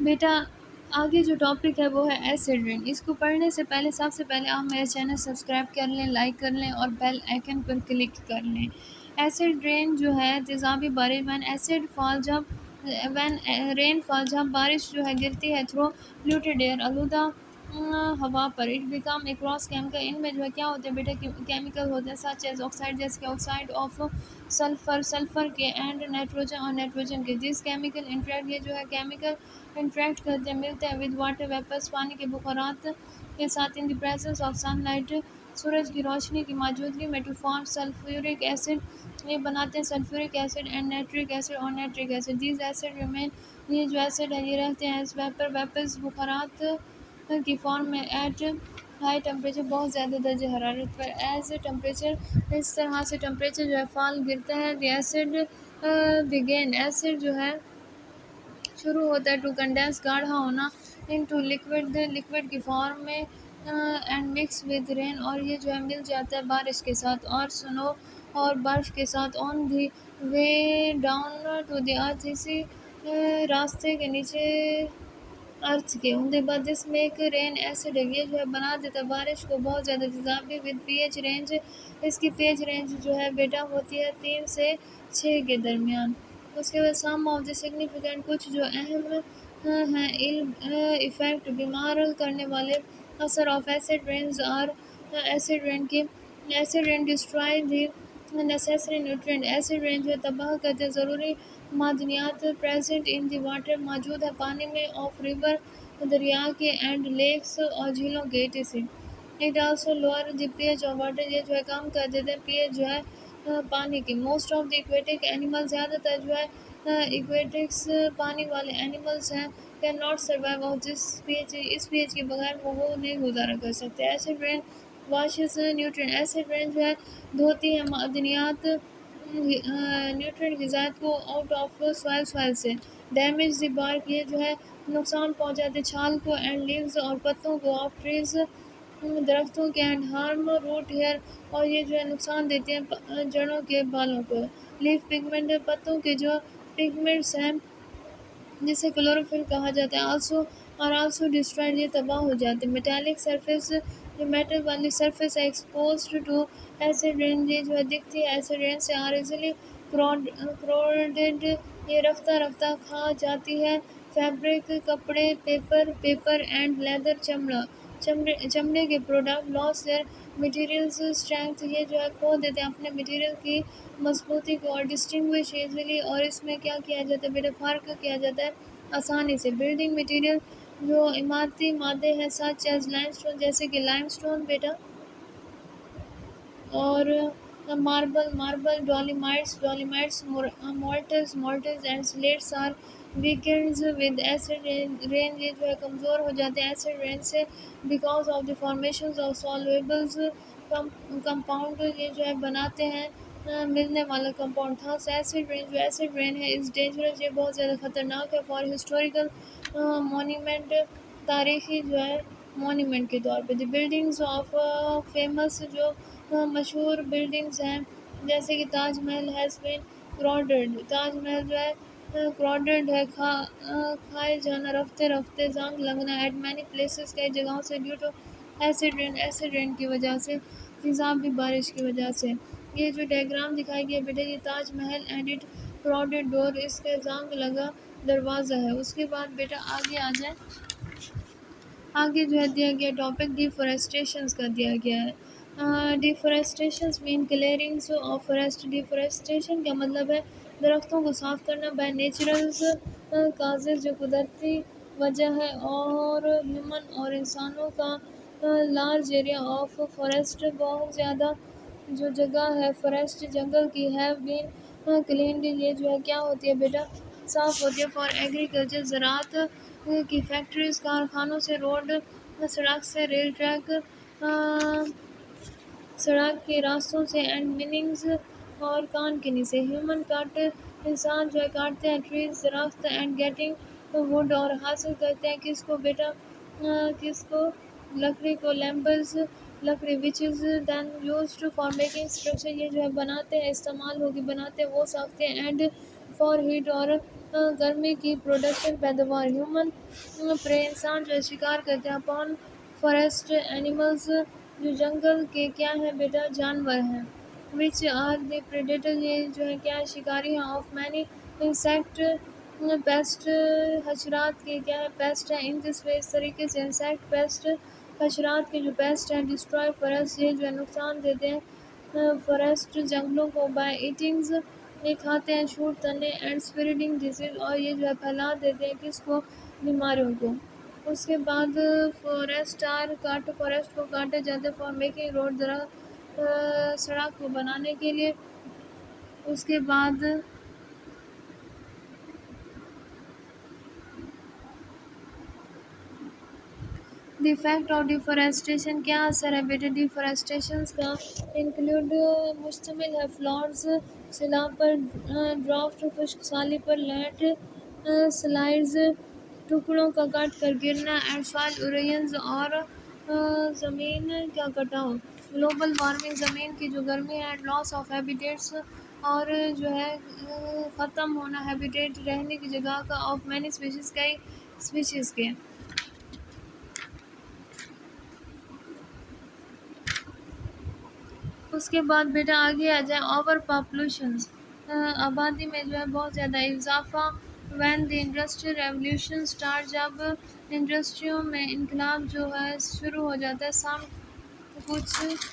بیٹا آگے جو ٹاپک ہے وہ ہے ایسڈ رین۔ اس کو پڑھنے سے پہلے سب سے پہلے آپ میرے چینل سبسکرائب کر لیں، لائک کر لیں اور بیل آئیکن پر کلک کر لیں۔ ایسڈ رین جو ہے تیزابی بارش، وین رین فال جب بارش جو ہے گرتی ہے تھرو پلیوٹیڈ ایئر، آلودہ ہوا پر، اٹ بیکم اکراس کیمیکل، ان میں جو ہے کیا ہوتے ہیں بیٹا کیمیکل ہوتے ہیں سچ ایز آکسائڈ، جیسے کہ آکسائڈ آف سلفر کے، اینڈ نائٹروجن اور نائٹروجن کے، دس کیمیکل انٹریکٹ، یہ جو ہے کیمیکل انٹریکٹ کرتے ہیں، ملتے ہیں ود واٹر ویپرز، پانی کے بخارات کے ساتھ، in the presence of sunlight, سورج کی روشنی کی موجودگی میں، ٹو فارم سلفیورک ایسڈ، یہ بناتے ہیں sulphuric acid, and nitric acid اور nitric acid, these acid remain, یہ جو ایسڈ ہے یہ رہتے ہیں ایز ویپرز، بخارات کی فارم میں، ایٹ ہائی ٹمپریچر، بہت زیادہ درجہ حرارت پر، ایز ٹمپریچر، اس طرح سے ٹمپریچر جو ہے فال گرتا ہے، دی ایسڈ بگین، ایسڈ جو ہے شروع ہوتا ہے ٹو کنڈینس، گاڑھا ہونا، انٹو لکوڈ کی فارم میں، اینڈ مکس ود رین، اور یہ جو ہے مل جاتا ہے بارش کے ساتھ اور سنو اور برف کے ساتھ، آن دی وے ڈاؤن ٹو دی ارتھ، اسی راستے کے نیچے ارتھ کے، ان کے بعد جس میں ایک رین ایسڈ ہے یہ جو ہے بنا دیتا ہے بارش کو بہت زیادہ تیزابی، ود پی ایچ رینج، اس کی پی ایچ رینج جو ہے بیٹا ہوتی ہے 3 سے 6 کے درمیان۔ اس کے بعد سم آف دی سگنیفیکنٹ، کچھ جو اہم ہیں ایفیکٹ، بیمار کرنے والے اثر of acid rains are, acid rain کی، acid rain destroy the necessary nutrient, acid rain جو ہے تباہ کرتے ہیں ضروری معدنیات، پریزنٹ ان دی واٹر، موجود ہے پانی میں، آف ریور، دریا کے، اینڈ لیکس اور جھیلوں کے، it also lower the P each of water, یہ جو ہے کم کر دیتے ہیں پی ایچ جو ہے پانی کی، most of the aquatic animal, زیادہ تر جو ہے ایکویٹکس پانی والے اینیملز ہیں، can not survive of this P H, اس پی ایچ کے بغیر وہ نہیں گزارا کر سکتے۔ Acid rain washes nutrient, acid rain جو ہے دھوتی ہے معدنیات، نیوٹرینٹ غذائیت کو آؤٹ آف سوائل سے، ڈیمیج دی بارک، یہ جو ہے نقصان پہنچاتے چھال کو، اینڈ لیوز اور پتوں کو، آف ٹریز درختوں کے، اینڈ ہارم روٹ ہیئر، اور یہ جو ہے نقصان دیتے ہیں جڑوں کے بالوں کو، لیف پگمنٹ، پتوں کے جو پگمنٹس ہیں جسے کلوروفل کہا جاتا ہے، آلسو ڈسٹرائڈ، یہ تباہ ہو جاتے ہیں، میٹالک سرفیس، جو میٹل والی سرفیس ہے، ایکسپوزڈ ٹو ایسڈ رین، یہ جو ہے دکھتی ہے ایسڈ رین سے، آر ایزیلی کروڈڈ، یہ رفتہ رفتہ کھا جاتی ہے، فیبرک کپڑے، پیپر اینڈ لیدر، چمڑے کے product, loss their materials strength, یہ جو ہے کھو دیتے ہیں اپنے مٹیریل کی مضبوطی کو، اور ڈسٹنگوش ایزیلی، اور اس میں کیا کیا جاتا ہے بیٹا فرق کیا جاتا ہے آسانی سے، بلڈنگ مٹیریل، جو عمارتی مادے ہیں سچ ایز لائم اسٹون، جیسے کہ لائم اسٹون بیٹا، اور ماربل، ڈولومائٹس، مولٹز and slates are weakened with acid rain, یہ جو ہے کمزور ہو جاتے ہیں ایسڈ رین سے، because of the formations of solubles compound, یہ جو ہے بناتے ہیں ملنے والا کمپاؤنڈ تھا، ایسڈ رین، جو ایسڈ رین ہے از ڈینجرس، یہ بہت زیادہ خطرناک ہے، فار ہسٹوریکل مونیومنٹ، تاریخی جو ہے مونیومنٹ کے طور پہ، دی بلڈنگز آف فیمس، جو مشہور بلڈنگز ہیں جیسے کہ Taj Mahal has been crowded, Taj Mahal جو ہے کراؤڈڈ ہے، کھائے جانا، رفتے رفتے زنگ لگنا، ایٹ مینی پلیسز، کئی جگہوں سے، ڈیو ٹو ایسڈ رین کی وجہ سے، تیزابی بارش کی وجہ سے، یہ جو ڈائیگرام دکھائی گیا بیٹا یہ Taj Mahal and it crowded ڈور، اس کے زنگ لگا دروازہ ہے۔ اس کے بعد بیٹا آگے آ جائیں، آگے جو ہے دیا گیا ٹاپک ڈیفورسٹیشنز کا دیا گیا ہے۔ ڈیفورسٹیشنز مین کلیئرنگز آف فارسٹ، ڈیفورسٹیشن کا مطلب ہے درختوں کو صاف کرنا، بائی نیچرلز کازز، جو قدرتی وجہ ہے، اور ہیومن اور انسانوں کا، لارج ایریا آف فارسٹ، بہت زیادہ جو جگہ ہے فارسٹ جنگل کی، ہیو بین کلینڈ، یہ جو ہے کیا ہوتی ہے بیٹا صاف ہوتی ہے، فار ایگریکلچر، زراعت کی، فیکٹریز، کارخانوں سے، روڈ، سڑک سے، ریل ٹریک، سڑک کے راستوں سے، اینڈ میننگز، اور کان کنی سے، ہیومن کٹ، انسان جو ہے کاٹتے ہیں، ٹریز، درخت، اینڈ گیٹنگ ووڈ، اور حاصل کرتے ہیں کس کو بیٹا، کس کو، لکڑی کو، لیمبرز، لکڑی، وچ از دین یوزڈ فار میکنگ اسٹرکچر، یہ جو ہے بناتے ہیں، استعمال ہوگی بناتے ہیں وہ ساختیں، اینڈ فار ہیٹ، اور گرمی کی پروڈکشن پیداوار ہیومن پرے انسان جو ہے شکار کرتے ہیں اپون فارسٹ اینیملز جو جنگل کے کیا ہیں بیٹا جانور ہیں وچ آر دی پریڈیٹر یہ جو ہے کیا شکاری ہیں آف مینی انسیکٹ پیسٹ حشرات کے کیا ہے پیسٹ ہیں ان دس وے اس طریقے سے انسیکٹ پیسٹ حشرات کے جو پیسٹ ہیں ڈسٹروائے فارسٹ یہ جو ہے نقصان دیتے ہیں فارسٹ جنگلوں کو بائی ایٹنگز یہ کھاتے ہیں چھوٹ تنے اینڈ اسپریڈنگ ڈیزیز اور یہ جو ہے پھیلا دیتے ہیں کس کو بیماریوں کو اس کے بعد فارسٹ کو کاٹے جاتے فار میکنگ روڈ سڑک کو بنانے کے لیے اس کے بعد دی فیکٹ آف ڈیفارسٹیشن کیا اثر ہے بیٹے ڈیفارسٹیشنس کا انکلوڈ مشتمل ہے فلڈز سیلاب پر ڈرافٹ خشک سالی پر لینڈ سلائڈز ٹکڑوں کا کٹ کر گرنا اینڈ سوائل ایروژن اور زمین کا کٹاؤ گلوبل وارمنگ زمین کی جو گرمی ہے لاس آف ہیبیٹیٹس اور جو ہے ختم ہونا ہیبیٹیٹ رہنے کی جگہ کا آف مینی اسپیشیز کئی اسپیشیز کے اس کے بعد بیٹا آگے آ جائے اوور پاپولیشنز آبادی میں جو ہے بہت زیادہ اضافہ when the industrial revolution start جب انڈسٹریوں میں انقلاب جو ہے شروع ہو جاتا ہے کچھ